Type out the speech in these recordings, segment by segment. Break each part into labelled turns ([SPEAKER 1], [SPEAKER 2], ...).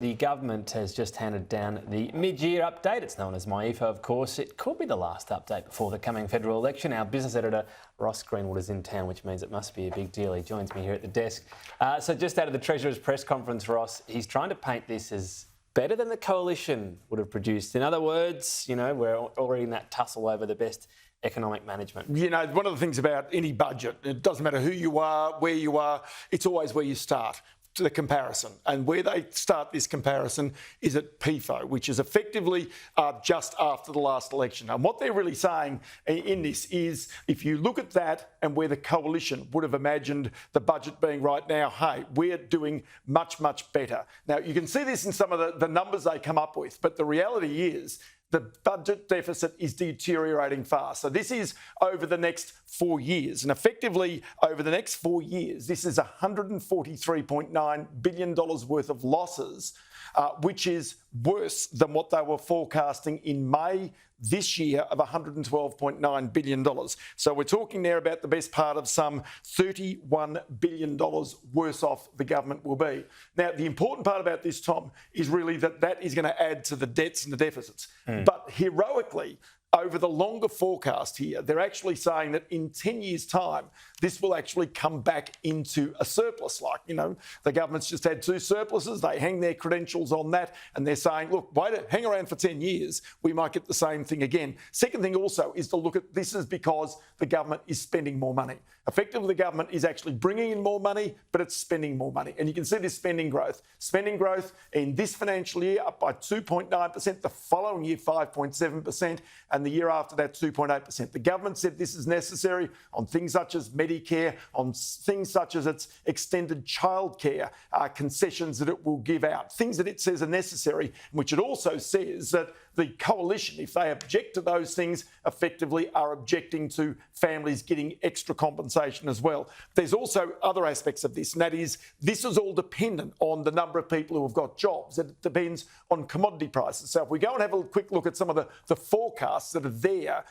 [SPEAKER 1] The government has just handed down the mid-year update. It's known as MyEFO, of course. It could be the last update before the coming federal election. Our business editor, Ross Greenwood, is in town, which means it must be a big deal. He joins me here at the desk. So just out of the Treasurer's press conference, Ross, he's trying to paint this as better than the Coalition would have produced. In other words, you know, we're already in that tussle over the best economic management.
[SPEAKER 2] You know, one of the things about any budget, it doesn't matter who you are, where you are, it's always where you start. To the comparison, and where they start this comparison is at PIFO, which is effectively just after the last election. And what they're really saying in this is, if you look at that and where the Coalition would have imagined the budget being right now, hey, we're doing much, much better. Now, you can see this in some of the numbers they come up with, but the reality is the budget deficit is deteriorating fast. So this is over the next 4 years. And effectively, over the next 4 years, this is $143.9 billion worth of losses, which is worse than what they were forecasting in May this year of $112.9 billion. So we're talking there about the best part of some $31 billion worse off the government will be. Now, the important part about this, Tom, is really that is going to add to the debts and the deficits. But heroically, over the longer forecast here, they're actually saying that in 10 years' time, this will actually come back into a surplus. Like, you know, the government's just had 2 surpluses. They hang their credentials on that, and they're saying, look, hang around for 10 years, we might get the same thing again. Second thing also is to look at this is because the government is spending more money. Effectively, the government is actually bringing in more money, but it's spending more money. And you can see this spending growth. Spending growth in this financial year up by 2.9%, the following year 5.7%, and the year after that 2.8%. The government said this is necessary on things such as Medicare, on things such as its extended childcare concessions that it will give out, things that it says are necessary, which it also says that the Coalition, if they object to those things, effectively are objecting to families getting extra compensation as well. There's also other aspects of this, and that is this is all dependent on the number of people who have got jobs. It depends on commodity prices. So if we go and have a quick look at some of the forecasts that are there,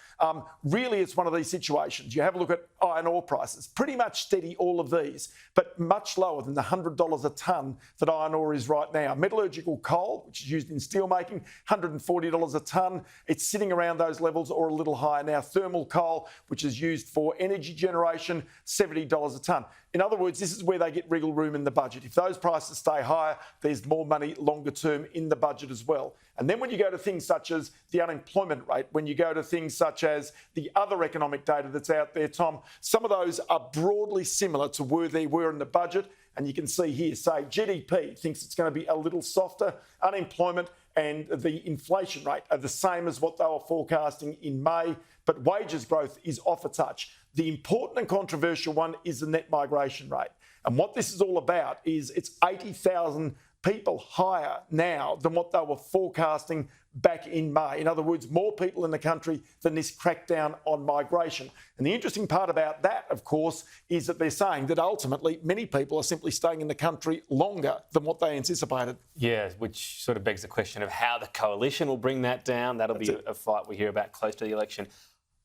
[SPEAKER 2] really it's one of these situations. You have a look at iron ore prices, pretty much steady, all of these, but much lower than the $100 a tonne that iron ore is right now. Metallurgical coal, which is used in steelmaking, $140 a tonne. It's sitting around those levels or a little higher now. Thermal coal, which is used for energy generation, $70 a tonne. In other words, this is where they get wriggle room in the budget. If those prices stay higher, there's more money longer term in the budget as well. And then when you go to things such as the unemployment rate, when you go to things such as the other economic data that's out there, Tom, some of those are broadly similar to where they were in the budget. And you can see here, say, GDP thinks it's going to be a little softer. Unemployment and the inflation rate are the same as what they were forecasting in May, but wages growth is off a touch. The important and controversial one is the net migration rate. And what this is all about is it's 80,000 people higher now than what they were forecasting back in May. In other words, more people in the country than this crackdown on migration. And the interesting part about that, of course, is that they're saying that ultimately many people are simply staying in the country longer than what they anticipated.
[SPEAKER 1] Yeah, which sort of begs the question of how the Coalition will bring that down. That'll be a fight we hear about close to the election.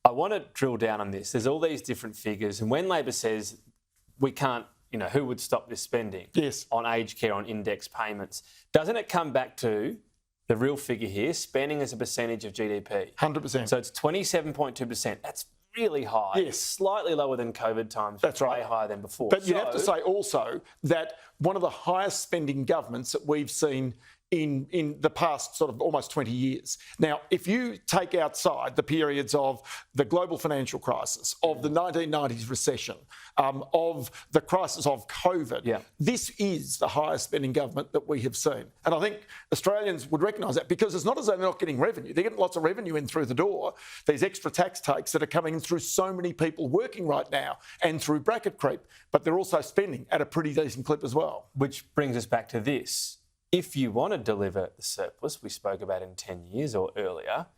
[SPEAKER 1] I want to drill down on this. There's all these different figures, and when Labor says we can't, you know, who would stop this spending on aged care, on index payments, doesn't it come back to the real figure here, spending as a percentage of GDP?
[SPEAKER 2] 100%.
[SPEAKER 1] So it's 27.2%. That's really high.
[SPEAKER 2] Yes.
[SPEAKER 1] Slightly lower than COVID times.
[SPEAKER 2] That's right.
[SPEAKER 1] Way higher than before.
[SPEAKER 2] But you have to say also that one of the highest spending governments that we've seen in the past sort of almost 20 years. Now, if you take outside the periods of the global financial crisis, of the 1990s recession, of the crisis of COVID, this is the highest spending government that we have seen. And I think Australians would recognise that, because it's not as though they're not getting revenue. They're getting lots of revenue in through the door. There's extra tax takes that are coming in through so many people working right now and through bracket creep, but they're also spending at a pretty decent clip as well.
[SPEAKER 1] Which brings us back to this. If you want to deliver the surplus we spoke about in 10 years or earlier,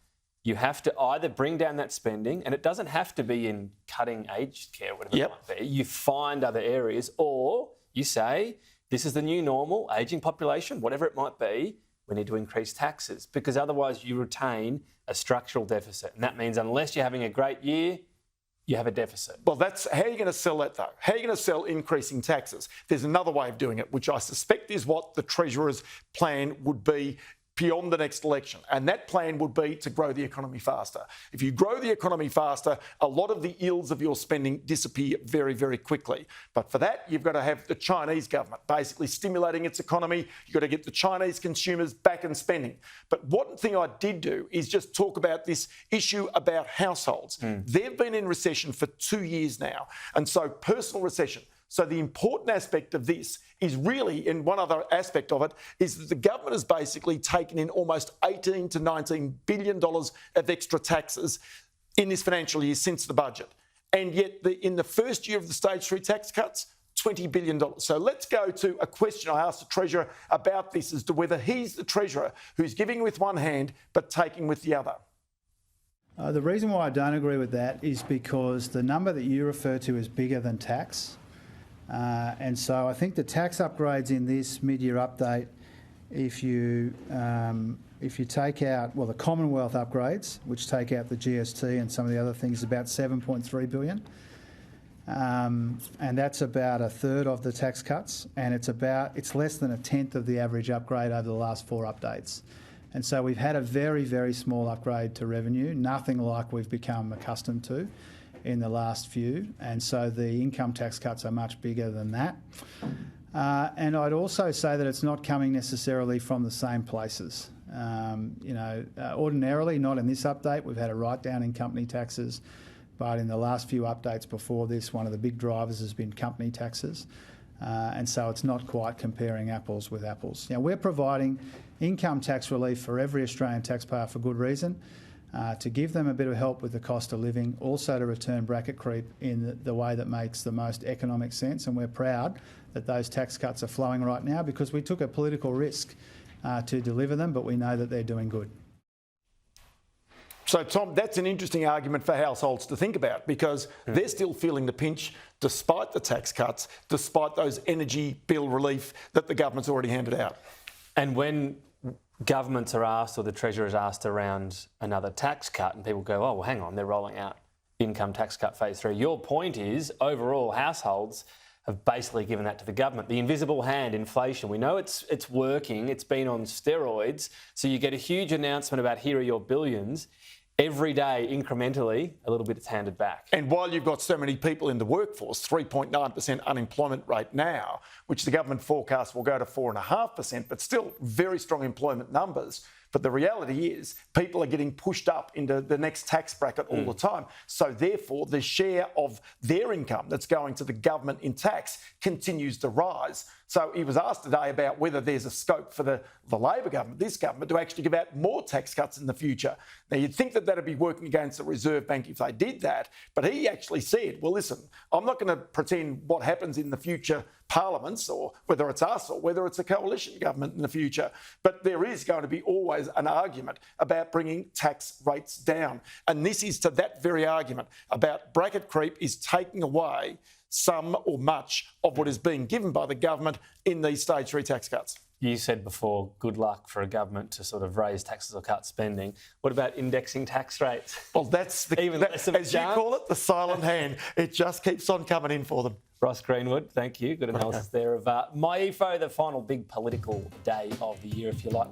[SPEAKER 1] you have to either bring down that spending, and it doesn't have to be in cutting aged care, whatever it might be. You find other areas, or you say, this is the new normal, ageing population, whatever it might be, we need to increase taxes, because otherwise you retain a structural deficit. And that means unless you're having a great year, you have a deficit.
[SPEAKER 2] Well, that's how you're going to sell that, though. How are you going to sell increasing taxes? There's another way of doing it, which I suspect is what the Treasurer's plan would be beyond the next election. And that plan would be to grow the economy faster. If you grow the economy faster, a lot of the ills of your spending disappear very, very quickly. But for that, you've got to have the Chinese government basically stimulating its economy. You've got to get the Chinese consumers back in spending. But one thing I did do is just talk about this issue about households. They've been in recession for 2 years now. And so personal recession. So the important aspect of this is really, and one other aspect of it, is that the government has basically taken in almost $18 to $19 billion of extra taxes in this financial year since the budget. And yet in the first year of the stage 3 tax cuts, $20 billion. So let's go to a question I asked the Treasurer about this as to whether he's the Treasurer who's giving with one hand but taking with the other.
[SPEAKER 3] The reason why I don't agree with that is because the number that you refer to is bigger than tax. And so I think the tax upgrades in this mid-year update, if you take out, well, the Commonwealth upgrades, which take out the GST and some of the other things, is about $7.3 billion. And that's about a third of the tax cuts, and it's less than a tenth of the average upgrade over the last 4 updates. And so we've had a very, very small upgrade to revenue, nothing like we've become accustomed to in the last few, and so the income tax cuts are much bigger than that. And I'd also say that it's not coming necessarily from the same places. Ordinarily, not in this update, we've had a write-down in company taxes, but in the last few updates before this, one of the big drivers has been company taxes. And so it's not quite comparing apples with apples. We're providing income tax relief for every Australian taxpayer for good reason. To give them a bit of help with the cost of living, also to return bracket creep in the way that makes the most economic sense. And we're proud that those tax cuts are flowing right now because we took a political risk to deliver them, but we know that they're doing good.
[SPEAKER 2] So, Tom, that's an interesting argument for households to think about because they're still feeling the pinch despite the tax cuts, despite those energy bill relief that the government's already handed out.
[SPEAKER 1] And when governments are asked, or the Treasurer is asked around another tax cut, and people go, oh, well, hang on, they're rolling out income tax cut phase 3. Your point is, overall, households have basically given that to the government. The invisible hand, inflation, we know it's working, it's been on steroids, so you get a huge announcement about here are your billions. Every day, incrementally, a little bit is handed back.
[SPEAKER 2] And while you've got so many people in the workforce, 3.9% unemployment rate now, which the government forecasts will go to 4.5%, but still very strong employment numbers. But the reality is people are getting pushed up into the next tax bracket all the time. So therefore, the share of their income that's going to the government in tax continues to rise. So he was asked today about whether there's a scope for the Labor government, this government, to actually give out more tax cuts in the future. Now, you'd think that that'd be working against the Reserve Bank if they did that. But he actually said, well, listen, I'm not going to pretend what happens in the future parliaments, or whether it's us or whether it's a coalition government in the future. But there is going to be always an argument about bringing tax rates down. And this is to that very argument about bracket creep is taking away some or much of what is being given by the government in these stage 3 tax cuts.
[SPEAKER 1] You said before, good luck for a government to sort of raise taxes or cut spending. What about indexing tax rates?
[SPEAKER 2] Well, that's as you call it, the silent hand. It just keeps on coming in for them.
[SPEAKER 1] Ross Greenwood, thank you. Good analysis there of MyEFO, the final big political day of the year, if you like.